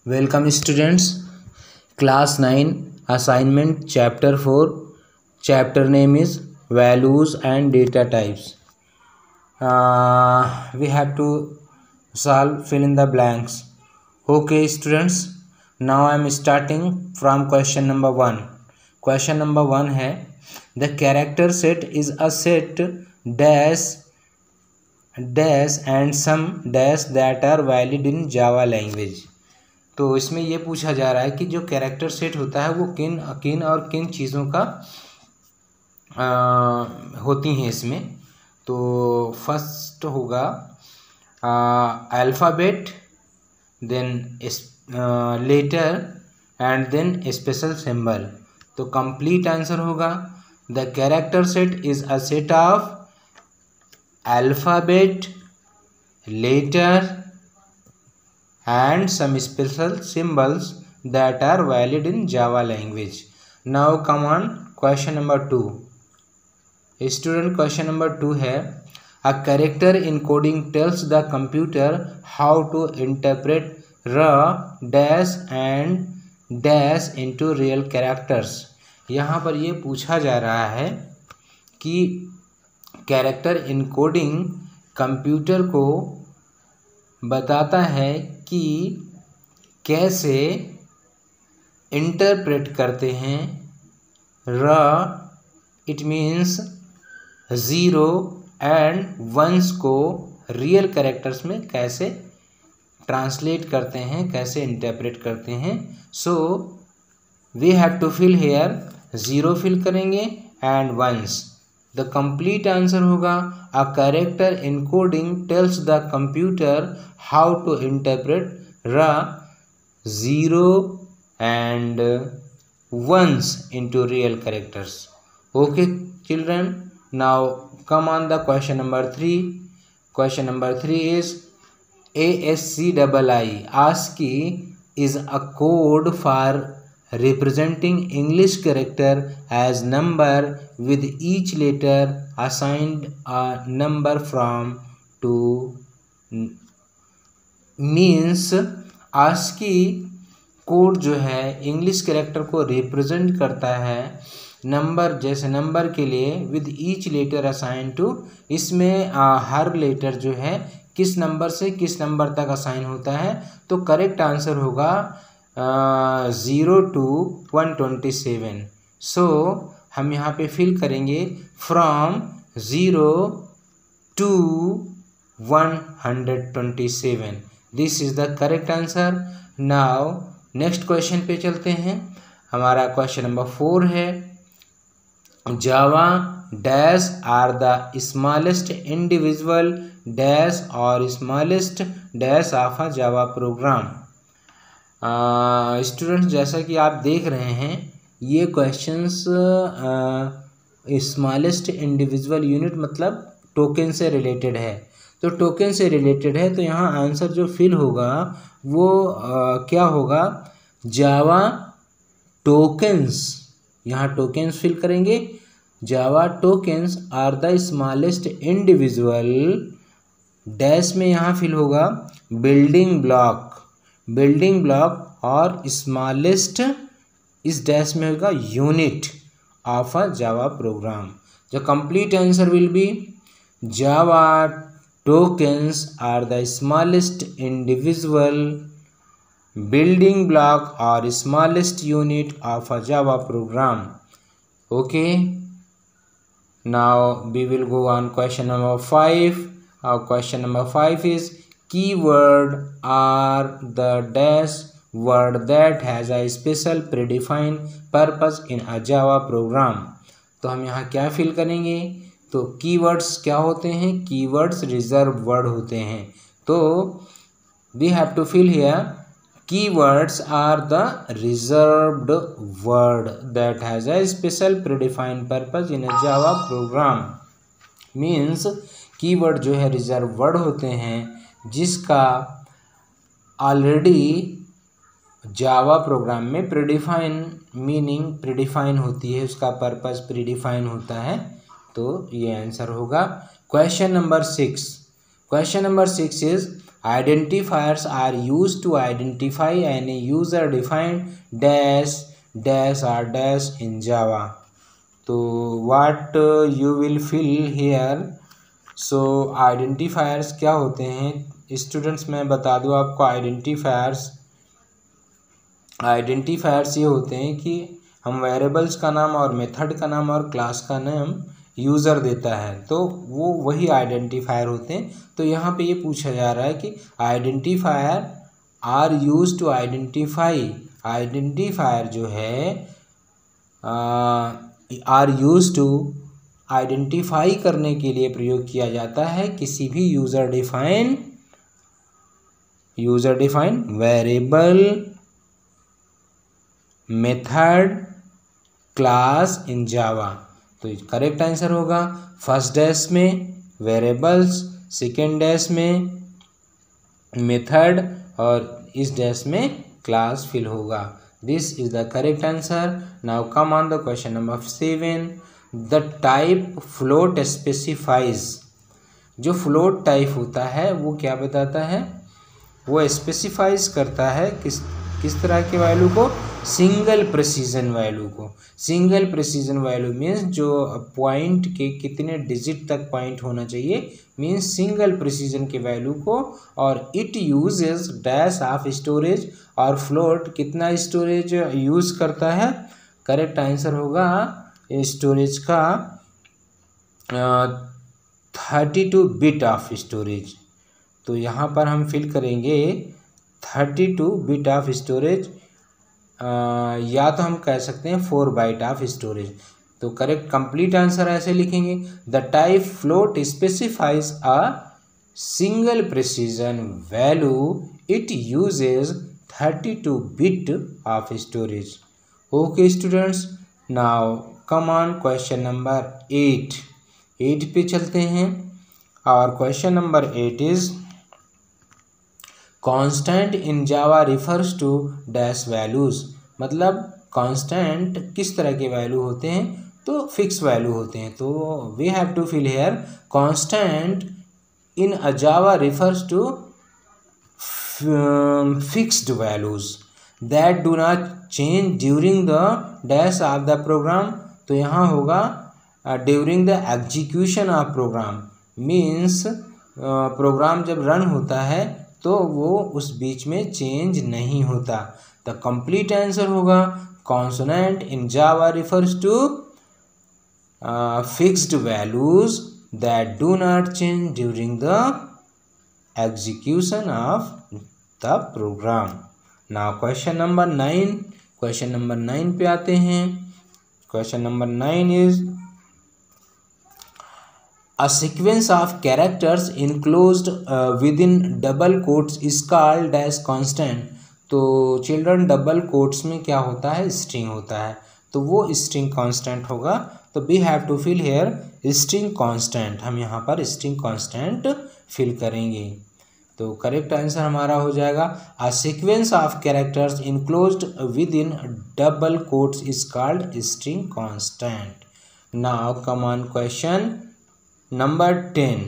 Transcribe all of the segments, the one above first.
Welcome students. Class 9 assignment chapter 4. Chapter name is values and data types. We have to fill in the blanks. Okay students, now I am starting from question number 1. Question number 1 है the character set is a set dash and some dash that are valid in Java language. तो इसमें ये पूछा जा रहा है कि जो कैरेक्टर सेट होता है वो किन और किन चीज़ों का होती हैं इसमें। तो फर्स्ट होगा alphabet, then letter and then special symbol. तो कंप्लीट आंसर होगा the character set is a set of alphabet, letter and some special symbols that are valid in Java language. Now come on question number 2. Student, question number 2 है a character encoding tells the computer how to interpret raw dash and dash into real characters. यहाँ पर ये पूछा जा रहा है कि character encoding computer को बताता है कि कैसे इंटरप्रेट करते हैं uh, it means zero and ones को रियल कैरेक्टर्स में कैसे ट्रांसलेट करते हैं, कैसे इंटरप्रेट करते हैं। So we have to fill here, zero fill करेंगे and ones. The complete answer होगा a character encoding tells the computer how to interpret uh, zero and ones into real characters. Okay children, now come on the question number 3. Question number 3 is ASCII ASCII is a code for representing English character as number with each letter assigned a number from to means ASCII code जो है English character को represent करता है number, जैसे number के लिए with each letter assign to, इसमें हर लेटर जो है किस नंबर से किस नंबर तक असाइन होता है। तो करेक्ट आंसर होगा 0 to 127। सो हम यहाँ पे फिल करेंगे from 0 to 127। This is the correct answer. Now next question पे चलते हैं। हमारा क्वेश्चन नंबर 4 है Java dash are the smallest individual dash और smallest dash of a Java program. Students, जैसा कि आप देख रहे हैं ये क्वेश्चंस स्मॉलेस्ट इंडिविजुअल यूनिट मतलब टोकन से रिलेटेड है। तो टोकन से रिलेटेड है तो यहाँ आंसर जो फिल होगा वो क्या होगा, जावा टोकन्स। यहाँ टोकन्स फिल करेंगे। Java tokens are the smallest individual dash में यहाँ फिल होगा बिल्डिंग ब्लॉक और स्मॉलेस्ट इस डैश में होगा unit of a Java program. The complete answer will be Java tokens are the smallest individual building block और smallest unit of a Java program. Okay, now we will go on question number 5. Our question number 5 is keyword are the dash word that has a special predefined purpose in a Java program. तो हम यहाँ क्या fill करेंगे, तो keywords क्या होते हैं, keywords reserve word होते हैं। तो we have to fill here keywords are the reserved word that has a special predefined purpose in a Java program. Means keyword जो है रिजर्व वर्ड होते हैं जिसका ऑलरेडी जावा प्रोग्राम में प्रीडिफाइन मीनिंग प्रीडिफाइन होती है, उसका पर्पस प्रीडिफाइन होता है। तो ये आंसर होगा question number 6. Question number 6 is identifiers are use to identify any user defined dash dash are dash in Java. तो what you will fill here. So identifiers क्या होते हैं स्टूडेंट्स, मैं बता दूं आपको। आइडेंटिफायर्स ये होते हैं कि हम वेरिएबल्स का नाम और मेथड का नाम और क्लास का नाम यूज़र देता है, तो वो वही आइडेंटिफायर होते हैं। तो यहाँ पे ये पूछा जा रहा है कि identifier are use to identify, identifier जो है आर यूज टू आइडेंटिफाई करने के लिए प्रयोग किया जाता है किसी भी user define variable, method, class in Java. तो करेक्ट आंसर होगा फर्स्ट डैश में वेरिएबल्स, सेकेंड डैश में मेथड और इस डैश में क्लास फिल होगा। This is the correct answer. Now come on the question number 7। The type float specifies. जो float type होता है वो क्या बताता है, वो स्पेसिफाइज करता है किस तरह के वैल्यू को, सिंगल प्रिसीजन वैल्यू को। सिंगल प्रिसीजन वैल्यू मीन्स जो पॉइंट के कितने डिजिट तक पॉइंट होना चाहिए, मीन्स सिंगल प्रिसीजन के वैल्यू को। और it uses dash of storage, और फ्लोट कितना स्टोरेज यूज करता है। करेक्ट आंसर होगा स्टोरेज का 32 बिट ऑफ स्टोरेज। तो यहाँ पर हम फिल करेंगे 32 बिट ऑफ स्टोरेज, या तो हम कह सकते हैं 4 बाइट ऑफ स्टोरेज। तो करेक्ट कंप्लीट आंसर ऐसे लिखेंगे, the type float specifies a single precision value, it uses 32 bit of storage. Okay students, now come on question number 8 पे चलते हैं। और question number 8 is constant in Java refers to dash values. मतलब constant किस तरह के value होते हैं, तो फिक्स वैल्यू होते हैं। तो we have to fill here constant in a Java refers to fixed values that do not change during the dash of the program. तो यहाँ होगा during the execution of program, means program जब run होता है तो वो उस बीच में चेंज नहीं होता। द कंप्लीट आंसर होगा consonant in Java refers to fixed values that do not change during the execution of the program. Now question number 9। Question number 9 पे आते हैं। Question number 9 is A sequence of characters enclosed within double quotes is called as constant। तो children double quotes में क्या होता है, string होता है, तो वो स्ट्रिंग कांस्टेंट होगा। तो we have to fill here string constant. हम यहाँ पर स्ट्रिंग कांस्टेंट फिल करेंगे। तो करेक्ट आंसर हमारा हो जाएगा a sequence of characters enclosed with in double quotes is called string constant. Now come on question Number 10.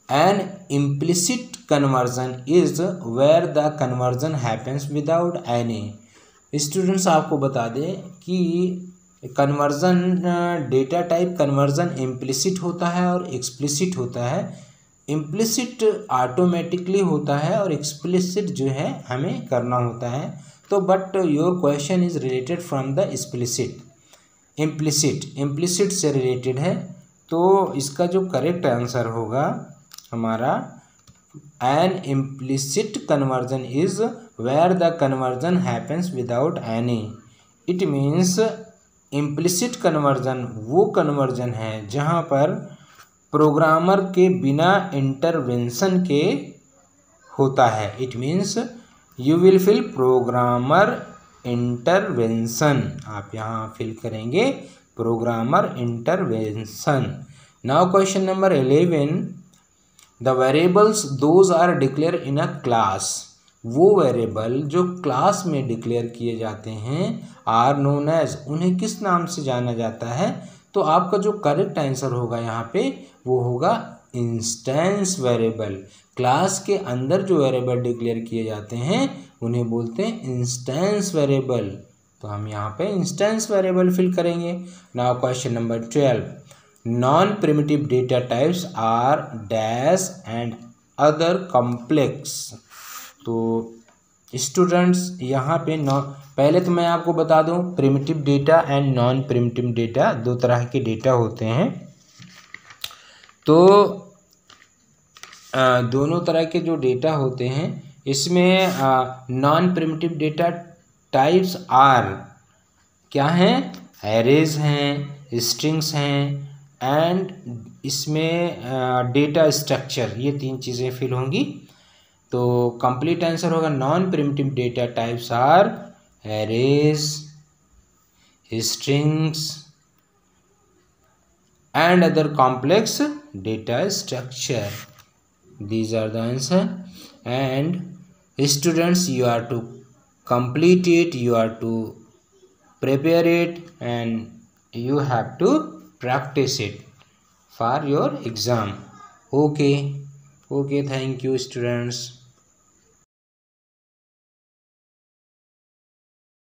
An implicit conversion is where the conversion happens without any। Students आपको बता दें कि conversion data type conversion implicit होता है और explicit होता है। Implicit automatically होता है और एक्सप्लिसिट जो है हमें करना होता है। तो but your question is related from the explicit. Implicit से रिलेटेड है। तो इसका जो करेक्ट आंसर होगा हमारा an implicit conversion is where the conversion happens without any. It means implicit conversion वो कन्वर्जन है जहाँ पर प्रोग्रामर के बिना इंटरवेंशन के होता है। It means you will fill programmer intervention. आप यहाँ फिल करेंगे programmer intervention. Now question number 11। The variables those are declare in a class. वो वेरिएबल जो क्लास में डिक्लेयर किए जाते हैं आर नोन एज, उन्हें किस नाम से जाना जाता है। तो आपका जो करेक्ट आंसर होगा यहाँ पे वो होगा इंस्टेंस वेरिएबल। क्लास के अंदर जो वेरिएबल डिक्लेयर किए जाते हैं उन्हें बोलते हैं इंस्टेंस वेरिएबल। तो हम यहाँ पे इंस्टेंस वेरिएबल फिल करेंगे। Now question number 12, non primitive data types are dash and other complex. तो स्टूडेंट्स यहाँ पे पहले तो मैं आपको बता दूँ, primitive data and non primitive data दो तरह के डेटा होते हैं। तो दोनों तरह के जो डेटा होते हैं इसमें non primitive data types are क्या हैं, एरेज हैं, स्ट्रिंग्स हैं एंड इसमें डेटा स्ट्रक्चर, ये तीन चीज़ें फिल होंगी। तो कंप्लीट आंसर होगा non primitive data types are arrays, strings and other complex data structure. These are the answer. And students, you are to complete it, you are to prepare it, and you have to practice it for your exam. Okay, thank you students.